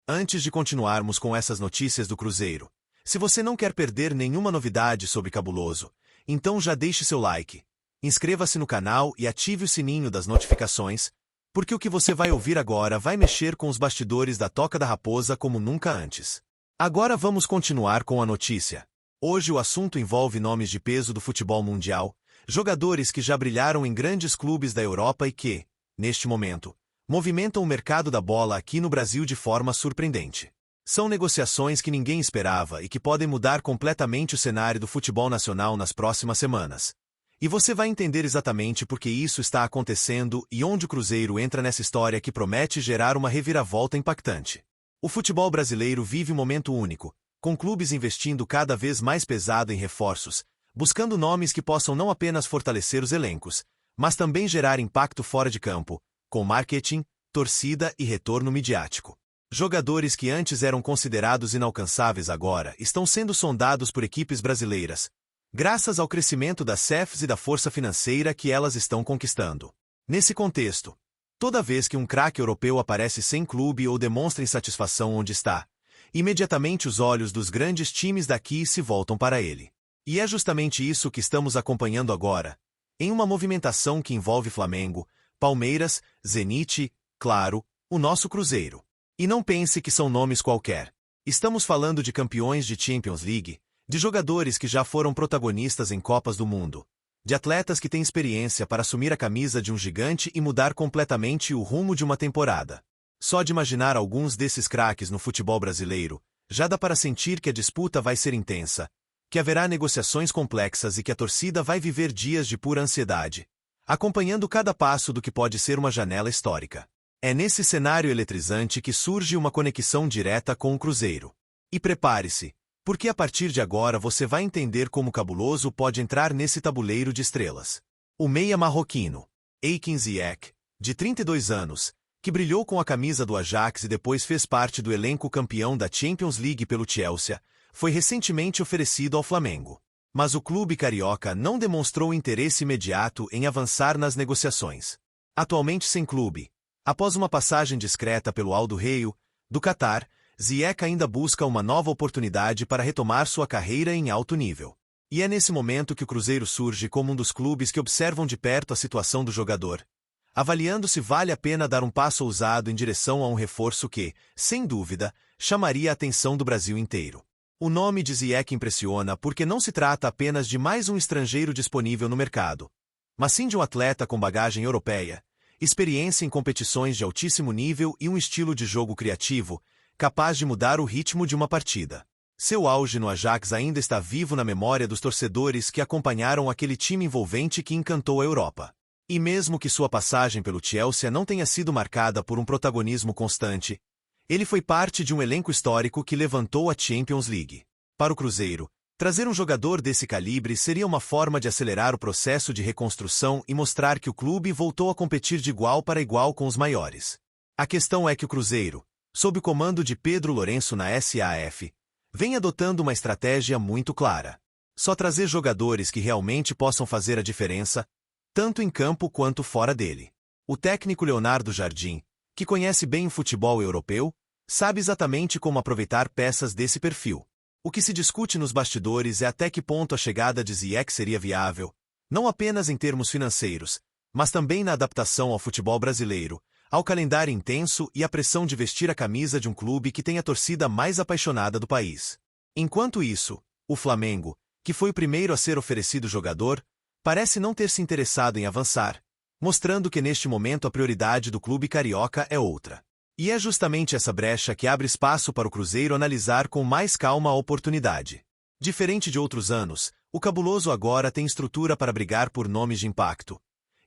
Antes de continuarmos com essas notícias do Cruzeiro, se você não quer perder nenhuma novidade sobre Cabuloso, então já deixe seu like, inscreva-se no canal e ative o sininho das notificações, porque o que você vai ouvir agora vai mexer com os bastidores da Toca da Raposa como nunca antes. Agora vamos continuar com a notícia. Hoje o assunto envolve nomes de peso do futebol mundial, jogadores que já brilharam em grandes clubes da Europa e que, neste momento, movimentam o mercado da bola aqui no Brasil de forma surpreendente. São negociações que ninguém esperava e que podem mudar completamente o cenário do futebol nacional nas próximas semanas. E você vai entender exatamente por que isso está acontecendo e onde o Cruzeiro entra nessa história que promete gerar uma reviravolta impactante. O futebol brasileiro vive um momento único, com clubes investindo cada vez mais pesado em reforços, buscando nomes que possam não apenas fortalecer os elencos, mas também gerar impacto fora de campo, com marketing, torcida e retorno midiático. Jogadores que antes eram considerados inalcançáveis agora estão sendo sondados por equipes brasileiras, graças ao crescimento das SEFs e da força financeira que elas estão conquistando. Nesse contexto, toda vez que um craque europeu aparece sem clube ou demonstra insatisfação onde está, imediatamente os olhos dos grandes times daqui se voltam para ele. E é justamente isso que estamos acompanhando agora, em uma movimentação que envolve Flamengo, Palmeiras, Zenit, claro, o nosso Cruzeiro. E não pense que são nomes qualquer. Estamos falando de campeões de Champions League, de jogadores que já foram protagonistas em Copas do Mundo, de atletas que têm experiência para assumir a camisa de um gigante e mudar completamente o rumo de uma temporada. Só de imaginar alguns desses craques no futebol brasileiro, já dá para sentir que a disputa vai ser intensa, que haverá negociações complexas e que a torcida vai viver dias de pura ansiedade, acompanhando cada passo do que pode ser uma janela histórica. É nesse cenário eletrizante que surge uma conexão direta com o Cruzeiro. E prepare-se, porque a partir de agora você vai entender como o Cabuloso pode entrar nesse tabuleiro de estrelas. O meia marroquino, Hakim Ziyech, de 32 anos, que brilhou com a camisa do Ajax e depois fez parte do elenco campeão da Champions League pelo Chelsea, foi recentemente oferecido ao Flamengo. Mas o clube carioca não demonstrou interesse imediato em avançar nas negociações. Atualmente sem clube, após uma passagem discreta pelo Al Duhail, do Catar, Ziyech ainda busca uma nova oportunidade para retomar sua carreira em alto nível. E é nesse momento que o Cruzeiro surge como um dos clubes que observam de perto a situação do jogador, avaliando se vale a pena dar um passo ousado em direção a um reforço que, sem dúvida, chamaria a atenção do Brasil inteiro. O nome de Ziyech impressiona porque não se trata apenas de mais um estrangeiro disponível no mercado, mas sim de um atleta com bagagem europeia, experiência em competições de altíssimo nível e um estilo de jogo criativo, capaz de mudar o ritmo de uma partida. Seu auge no Ajax ainda está vivo na memória dos torcedores que acompanharam aquele time envolvente que encantou a Europa. E mesmo que sua passagem pelo Chelsea não tenha sido marcada por um protagonismo constante, ele foi parte de um elenco histórico que levantou a Champions League. Para o Cruzeiro, trazer um jogador desse calibre seria uma forma de acelerar o processo de reconstrução e mostrar que o clube voltou a competir de igual para igual com os maiores. A questão é que o Cruzeiro, sob o comando de Pedro Lourenço na SAF, vem adotando uma estratégia muito clara. Só trazer jogadores que realmente possam fazer a diferença, tanto em campo quanto fora dele. O técnico Leonardo Jardim, que conhece bem o futebol europeu, sabe exatamente como aproveitar peças desse perfil. O que se discute nos bastidores é até que ponto a chegada de Ziyech seria viável, não apenas em termos financeiros, mas também na adaptação ao futebol brasileiro, ao calendário intenso e à pressão de vestir a camisa de um clube que tem a torcida mais apaixonada do país. Enquanto isso, o Flamengo, que foi o primeiro a ser oferecido o jogador, parece não ter se interessado em avançar, mostrando que neste momento a prioridade do clube carioca é outra. E é justamente essa brecha que abre espaço para o Cruzeiro analisar com mais calma a oportunidade. Diferente de outros anos, o Cabuloso agora tem estrutura para brigar por nomes de impacto.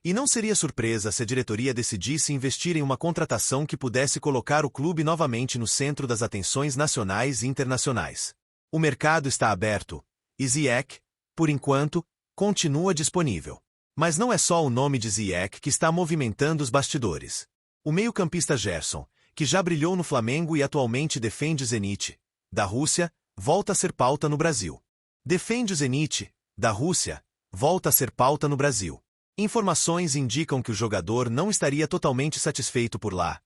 E não seria surpresa se a diretoria decidisse investir em uma contratação que pudesse colocar o clube novamente no centro das atenções nacionais e internacionais. O mercado está aberto, e Ziyech, por enquanto, continua disponível. Mas não é só o nome de Ziyech que está movimentando os bastidores. O meio-campista Gerson, que já brilhou no Flamengo e atualmente defende o Zenit, da Rússia, volta a ser pauta no Brasil. Defende o Zenit, da Rússia, volta a ser pauta no Brasil. Informações indicam que o jogador não estaria totalmente satisfeito por lá,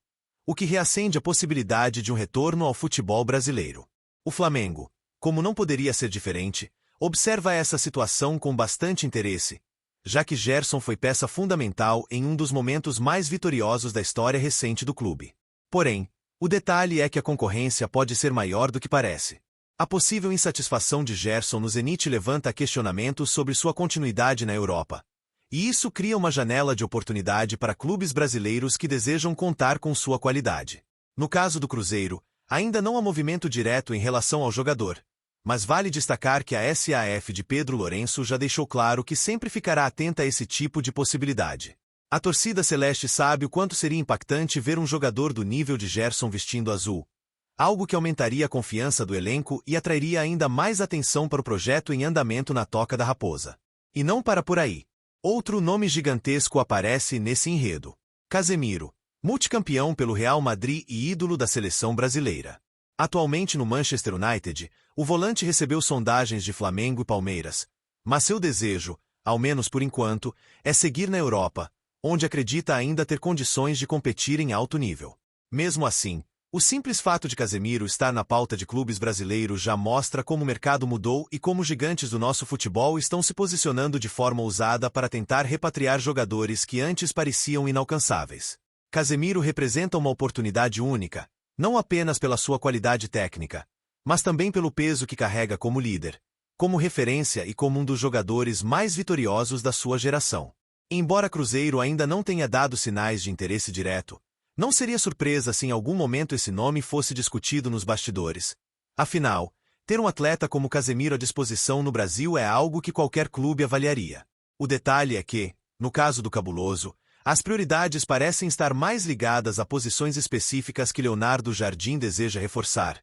o que reacende a possibilidade de um retorno ao futebol brasileiro. O Flamengo, como não poderia ser diferente, observa essa situação com bastante interesse, já que Gerson foi peça fundamental em um dos momentos mais vitoriosos da história recente do clube. Porém, o detalhe é que a concorrência pode ser maior do que parece. A possível insatisfação de Gerson no Zenit levanta questionamentos sobre sua continuidade na Europa. E isso cria uma janela de oportunidade para clubes brasileiros que desejam contar com sua qualidade. No caso do Cruzeiro, ainda não há movimento direto em relação ao jogador, mas vale destacar que a SAF de Pedro Lourenço já deixou claro que sempre ficará atenta a esse tipo de possibilidade. A torcida celeste sabe o quanto seria impactante ver um jogador do nível de Gerson vestindo azul, algo que aumentaria a confiança do elenco e atrairia ainda mais atenção para o projeto em andamento na Toca da Raposa. E não para por aí. Outro nome gigantesco aparece nesse enredo: Casemiro, multicampeão pelo Real Madrid e ídolo da seleção brasileira. Atualmente no Manchester United, o volante recebeu sondagens de Flamengo e Palmeiras, mas seu desejo, ao menos por enquanto, é seguir na Europa, onde acredita ainda ter condições de competir em alto nível. Mesmo assim, o simples fato de Casemiro estar na pauta de clubes brasileiros já mostra como o mercado mudou e como gigantes do nosso futebol estão se posicionando de forma ousada para tentar repatriar jogadores que antes pareciam inalcançáveis. Casemiro representa uma oportunidade única, não apenas pela sua qualidade técnica, mas também pelo peso que carrega como líder, como referência e como um dos jogadores mais vitoriosos da sua geração. Embora Cruzeiro ainda não tenha dado sinais de interesse direto, não seria surpresa se em algum momento esse nome fosse discutido nos bastidores. Afinal, ter um atleta como Casemiro à disposição no Brasil é algo que qualquer clube avaliaria. O detalhe é que, no caso do Cabuloso, as prioridades parecem estar mais ligadas a posições específicas que Leonardo Jardim deseja reforçar.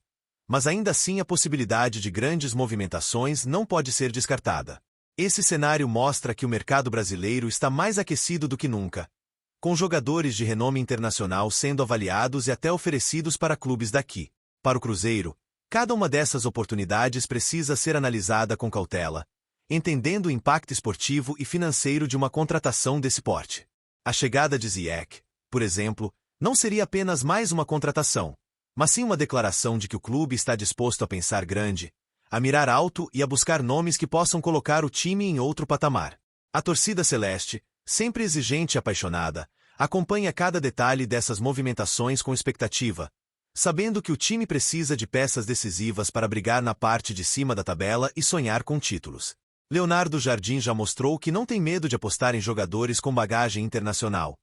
Mas ainda assim a possibilidade de grandes movimentações não pode ser descartada. Esse cenário mostra que o mercado brasileiro está mais aquecido do que nunca, com jogadores de renome internacional sendo avaliados e até oferecidos para clubes daqui. Para o Cruzeiro, cada uma dessas oportunidades precisa ser analisada com cautela, entendendo o impacto esportivo e financeiro de uma contratação desse porte. A chegada de Ziyech, por exemplo, não seria apenas mais uma contratação, mas sim uma declaração de que o clube está disposto a pensar grande, a mirar alto e a buscar nomes que possam colocar o time em outro patamar. A torcida celeste, sempre exigente e apaixonada, acompanha cada detalhe dessas movimentações com expectativa, sabendo que o time precisa de peças decisivas para brigar na parte de cima da tabela e sonhar com títulos. Leonardo Jardim já mostrou que não tem medo de apostar em jogadores com bagagem internacional.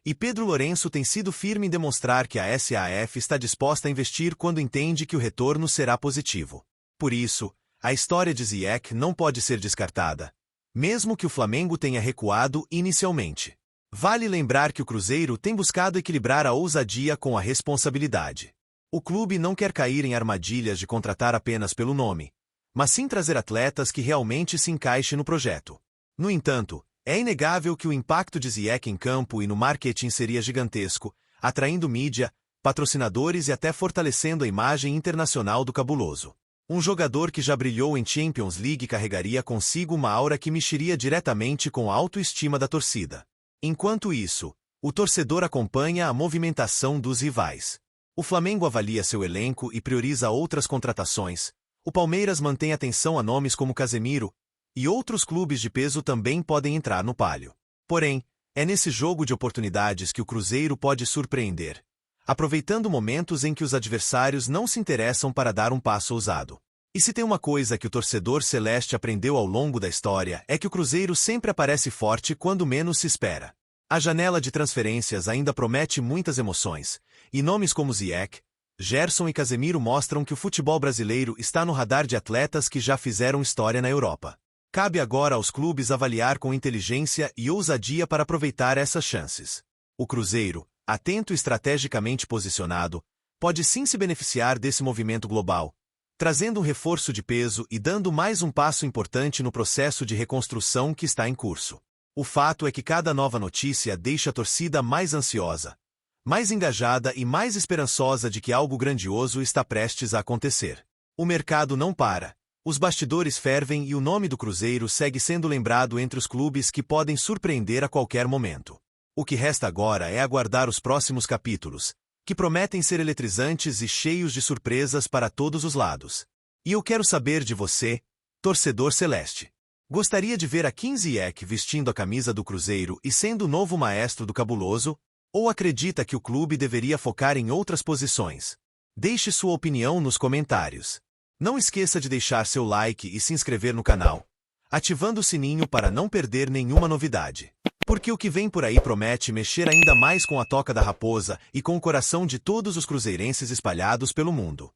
E Pedro Lourenço tem sido firme em demonstrar que a SAF está disposta a investir quando entende que o retorno será positivo. Por isso, a história de Ziyech não pode ser descartada, mesmo que o Flamengo tenha recuado inicialmente. Vale lembrar que o Cruzeiro tem buscado equilibrar a ousadia com a responsabilidade. O clube não quer cair em armadilhas de contratar apenas pelo nome, mas sim trazer atletas que realmente se encaixem no projeto. No entanto, é inegável que o impacto de Ziyech em campo e no marketing seria gigantesco, atraindo mídia, patrocinadores e até fortalecendo a imagem internacional do Cabuloso. Um jogador que já brilhou em Champions League carregaria consigo uma aura que mexeria diretamente com a autoestima da torcida. Enquanto isso, o torcedor acompanha a movimentação dos rivais. O Flamengo avalia seu elenco e prioriza outras contratações. O Palmeiras mantém atenção a nomes como Casemiro, e outros clubes de peso também podem entrar no páreo. Porém, é nesse jogo de oportunidades que o Cruzeiro pode surpreender, aproveitando momentos em que os adversários não se interessam para dar um passo ousado. E se tem uma coisa que o torcedor celeste aprendeu ao longo da história é que o Cruzeiro sempre aparece forte quando menos se espera. A janela de transferências ainda promete muitas emoções, e nomes como Ziyech, Gerson e Casemiro mostram que o futebol brasileiro está no radar de atletas que já fizeram história na Europa. Cabe agora aos clubes avaliar com inteligência e ousadia para aproveitar essas chances. O Cruzeiro, atento e estrategicamente posicionado, pode sim se beneficiar desse movimento global, trazendo um reforço de peso e dando mais um passo importante no processo de reconstrução que está em curso. O fato é que cada nova notícia deixa a torcida mais ansiosa, mais engajada e mais esperançosa de que algo grandioso está prestes a acontecer. O mercado não para, os bastidores fervem e o nome do Cruzeiro segue sendo lembrado entre os clubes que podem surpreender a qualquer momento. O que resta agora é aguardar os próximos capítulos, que prometem ser eletrizantes e cheios de surpresas para todos os lados. E eu quero saber de você, torcedor celeste. Gostaria de ver a Kim Ziyech vestindo a camisa do Cruzeiro e sendo o novo maestro do Cabuloso? Ou acredita que o clube deveria focar em outras posições? Deixe sua opinião nos comentários. Não esqueça de deixar seu like e se inscrever no canal, ativando o sininho para não perder nenhuma novidade. Porque o que vem por aí promete mexer ainda mais com a Toca da Raposa e com o coração de todos os cruzeirenses espalhados pelo mundo.